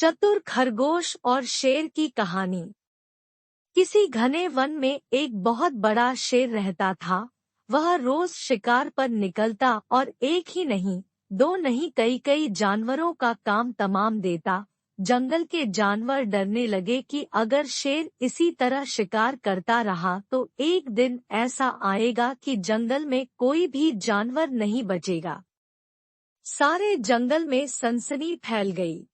चतुर खरगोश और शेर की कहानी। किसी घने वन में एक बहुत बड़ा शेर रहता था। वह रोज शिकार पर निकलता और एक ही नहीं, दो नहीं, कई कई जानवरों का काम तमाम देता। जंगल के जानवर डरने लगे कि अगर शेर इसी तरह शिकार करता रहा तो एक दिन ऐसा आएगा कि जंगल में कोई भी जानवर नहीं बचेगा। सारे जंगल में सनसनी फैल गई।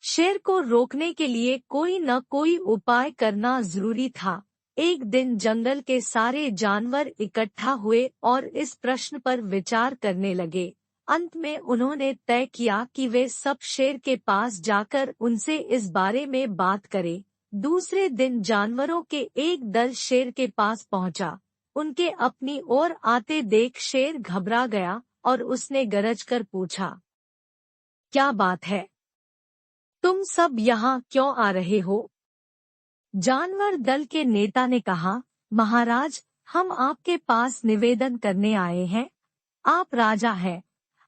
शेर को रोकने के लिए कोई न कोई उपाय करना जरूरी था। एक दिन जंगल के सारे जानवर इकट्ठा हुए और इस प्रश्न पर विचार करने लगे। अंत में उन्होंने तय किया कि वे सब शेर के पास जाकर उनसे इस बारे में बात करें। दूसरे दिन जानवरों के एक दल शेर के पास पहुंचा। उनके अपनी ओर आते देख शेर घबरा गया और उसने गरजकर पूछा, क्या बात है? तुम सब यहाँ क्यों आ रहे हो? जानवर दल के नेता ने कहा, महाराज, हम आपके पास निवेदन करने आए हैं। आप राजा हैं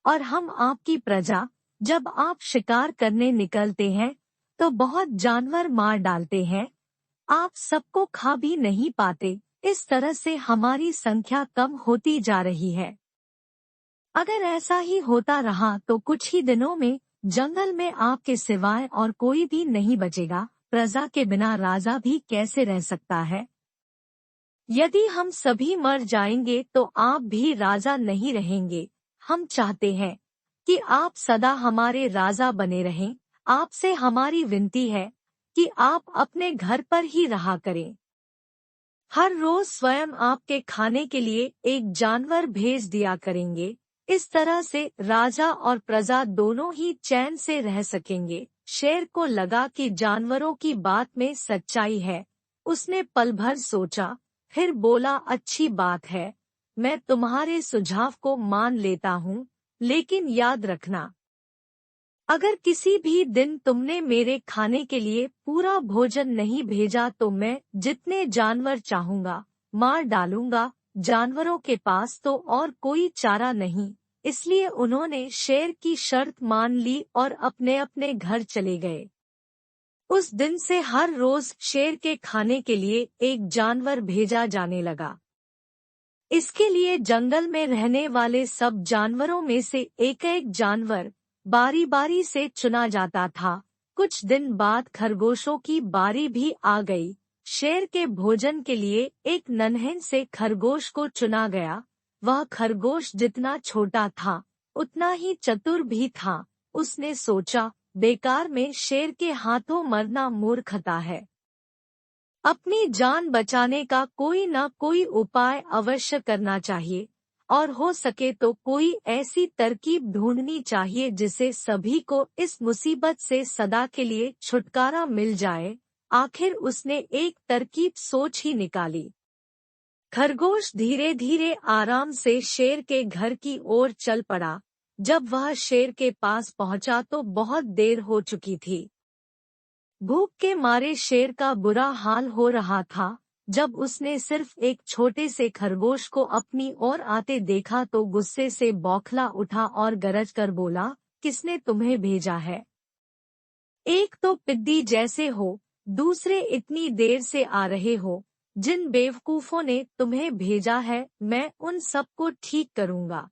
और हम आपकी प्रजा। जब आप शिकार करने निकलते हैं तो बहुत जानवर मार डालते हैं। आप सबको खा भी नहीं पाते। इस तरह से हमारी संख्या कम होती जा रही है। अगर ऐसा ही होता रहा तो कुछ ही दिनों में जंगल में आपके सिवाय और कोई भी नहीं बचेगा। प्रजा के बिना राजा भी कैसे रह सकता है? यदि हम सभी मर जाएंगे तो आप भी राजा नहीं रहेंगे। हम चाहते हैं कि आप सदा हमारे राजा बने रहें। आपसे हमारी विनती है कि आप अपने घर पर ही रहा करें। हर रोज स्वयं आपके खाने के लिए एक जानवर भेज दिया करेंगे। इस तरह से राजा और प्रजा दोनों ही चैन से रह सकेंगे। शेर को लगा कि जानवरों की बात में सच्चाई है। उसने पल भर सोचा, फिर बोला, अच्छी बात है, मैं तुम्हारे सुझाव को मान लेता हूँ, लेकिन याद रखना, अगर किसी भी दिन तुमने मेरे खाने के लिए पूरा भोजन नहीं भेजा तो मैं जितने जानवर चाहूंगा मार डालूंगा। जानवरों के पास तो और कोई चारा नहीं, इसलिए उन्होंने शेर की शर्त मान ली और अपने अपने घर चले गए। उस दिन से हर रोज शेर के खाने के लिए एक जानवर भेजा जाने लगा। इसके लिए जंगल में रहने वाले सब जानवरों में से एक एक जानवर बारी बारी से चुना जाता था। कुछ दिन बाद खरगोशों की बारी भी आ गई। शेर के भोजन के लिए एक नन्हे से खरगोश को चुना गया। वह खरगोश जितना छोटा था उतना ही चतुर भी था। उसने सोचा, बेकार में शेर के हाथों मरना मूर्खता है। अपनी जान बचाने का कोई न कोई उपाय अवश्य करना चाहिए और हो सके तो कोई ऐसी तरकीब ढूंढनी चाहिए जिससे सभी को इस मुसीबत से सदा के लिए छुटकारा मिल जाए। आखिर उसने एक तरकीब सोच ही निकाली। खरगोश धीरे धीरे आराम से शेर के घर की ओर चल पड़ा। जब वह शेर के पास पहुंचा तो बहुत देर हो चुकी थी। भूख के मारे शेर का बुरा हाल हो रहा था। जब उसने सिर्फ एक छोटे से खरगोश को अपनी ओर आते देखा तो गुस्से से बौखला उठा और गरज कर बोला, किसने तुम्हें भेजा है? एक तो पिद्दी जैसे हो, दूसरे इतनी देर से आ रहे हो। जिन बेवकूफों ने तुम्हें भेजा है मैं उन सबको ठीक करूंगा।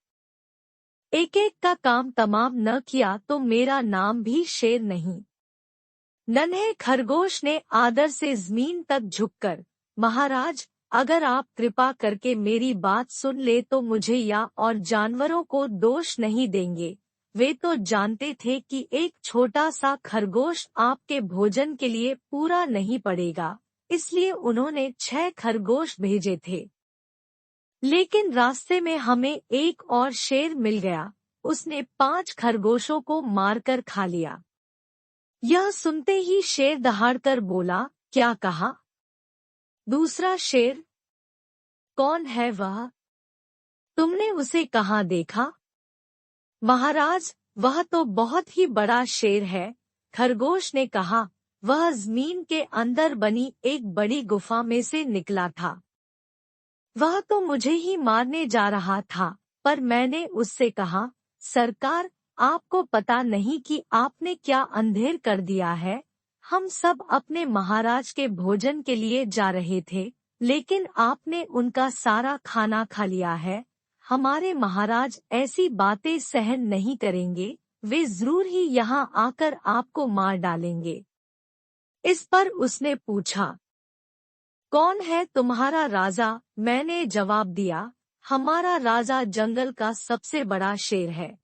एक एक का काम तमाम न किया तो मेरा नाम भी शेर नहीं। नन्हे खरगोश ने आदर से जमीन तक झुककर, महाराज, अगर आप कृपा करके मेरी बात सुन ले तो मुझे या और जानवरों को दोष नहीं देंगे। वे तो जानते थे कि एक छोटा सा खरगोश आपके भोजन के लिए पूरा नहीं पड़ेगा, इसलिए उन्होंने 6 खरगोश भेजे थे। लेकिन रास्ते में हमें एक और शेर मिल गया। उसने 5 खरगोशों को मारकर खा लिया। यह सुनते ही शेर दहाड़कर बोला, क्या कहा? दूसरा शेर? कौन है वह? तुमने उसे कहाँ देखा? महाराज, वह तो बहुत ही बड़ा शेर है। खरगोश ने कहा, वह जमीन के अंदर बनी एक बड़ी गुफा में से निकला था। वह तो मुझे ही मारने जा रहा था, पर मैंने उससे कहा, सरकार, आपको पता नहीं कि आपने क्या अंधेर कर दिया है। हम सब अपने महाराज के भोजन के लिए जा रहे थे, लेकिन आपने उनका सारा खाना खा लिया है। हमारे महाराज ऐसी बातें सहन नहीं करेंगे, वे जरूर ही यहाँ आकर आपको मार डालेंगे। इस पर उसने पूछा, कौन है तुम्हारा राजा? मैंने जवाब दिया, हमारा राजा जंगल का सबसे बड़ा शेर है।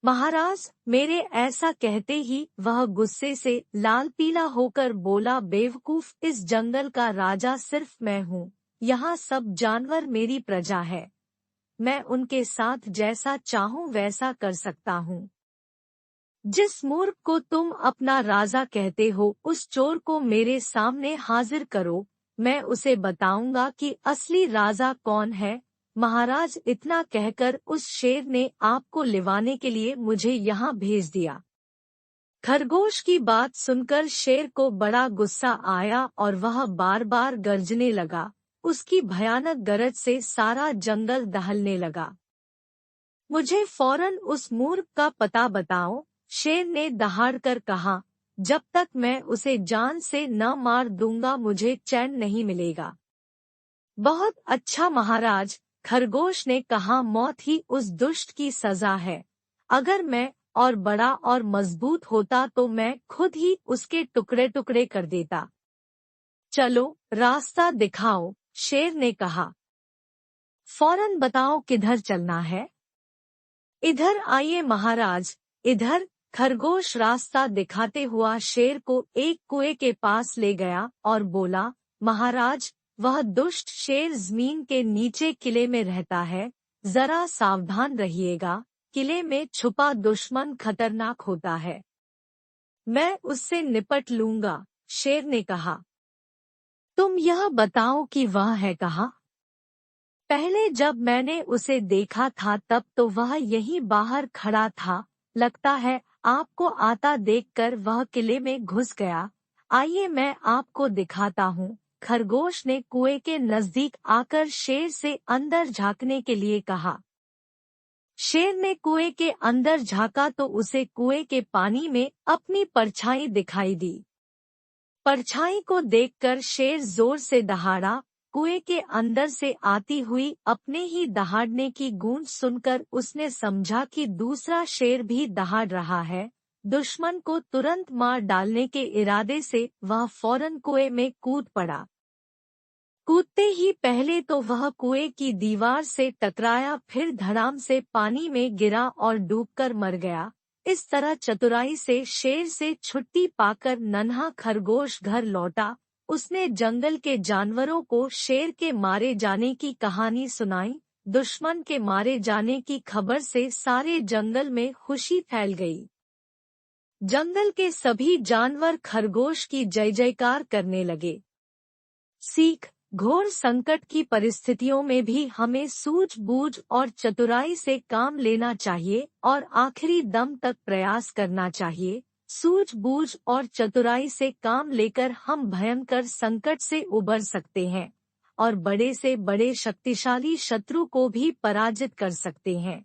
महाराज, मेरे ऐसा कहते ही वह गुस्से से लाल पीला होकर बोला, बेवकूफ, इस जंगल का राजा सिर्फ मैं हूँ। यहाँ सब जानवर मेरी प्रजा है। मैं उनके साथ जैसा चाहूँ वैसा कर सकता हूँ। जिस मूर्ख को तुम अपना राजा कहते हो, उस चोर को मेरे सामने हाजिर करो। मैं उसे बताऊंगा कि असली राजा कौन है। महाराज, इतना कहकर उस शेर ने आपको लिवाने के लिए मुझे यहाँ भेज दिया। खरगोश की बात सुनकर शेर को बड़ा गुस्सा आया और वह बार बार गरजने लगा। उसकी भयानक गरज से सारा जंगल दहलने लगा। मुझे फौरन उस मूर्ख का पता बताओ, शेर ने दहाड़कर कहा। जब तक मैं उसे जान से न मार दूंगा मुझे चैन नहीं मिलेगा। बहुत अच्छा महाराज, खरगोश ने कहा, मौत ही उस दुष्ट की सजा है। अगर मैं और बड़ा और मजबूत होता तो मैं खुद ही उसके टुकड़े टुकड़े कर देता। चलो, रास्ता दिखाओ, शेर ने कहा। फौरन बताओ किधर चलना है। इधर आइए महाराज, इधर। खरगोश रास्ता दिखाते हुआ शेर को एक कुएं के पास ले गया और बोला, महाराज, वह दुष्ट शेर जमीन के नीचे किले में रहता है। जरा सावधान रहिएगा, किले में छुपा दुश्मन खतरनाक होता है। मैं उससे निपट लूंगा, शेर ने कहा। तुम यह बताओ कि वह है कहाँ? पहले जब मैंने उसे देखा था तब तो वह यहीं बाहर खड़ा था। लगता है आपको आता देखकर वह किले में घुस गया। आइए मैं आपको दिखाता हूँ। खरगोश ने कुएं के नजदीक आकर शेर से अंदर झांकने के लिए कहा। शेर ने कुएं के अंदर झांका तो उसे कुएं के पानी में अपनी परछाई दिखाई दी। परछाई को देखकर शेर जोर से दहाड़ा। कुएं के अंदर से आती हुई अपने ही दहाड़ने की गूंज सुनकर उसने समझा कि दूसरा शेर भी दहाड़ रहा है। दुश्मन को तुरंत मार डालने के इरादे से वह फौरन कुएं में कूद पड़ा। कूदते ही पहले तो वह कुएं की दीवार से टकराया, फिर धड़ाम से पानी में गिरा और डूबकर मर गया। इस तरह चतुराई से शेर से छुट्टी पाकर नन्हा खरगोश घर लौटा। उसने जंगल के जानवरों को शेर के मारे जाने की कहानी सुनाई। दुश्मन के मारे जाने की खबर से सारे जंगल में खुशी फैल गई। जंगल के सभी जानवर खरगोश की जय जयकार करने लगे। सीख: घोर संकट की परिस्थितियों में भी हमें सूझबूझ और चतुराई से काम लेना चाहिए और आखिरी दम तक प्रयास करना चाहिए। सूझबूझ और चतुराई से काम लेकर हम भयंकर संकट से उबर सकते हैं और बड़े से बड़े शक्तिशाली शत्रु को भी पराजित कर सकते हैं।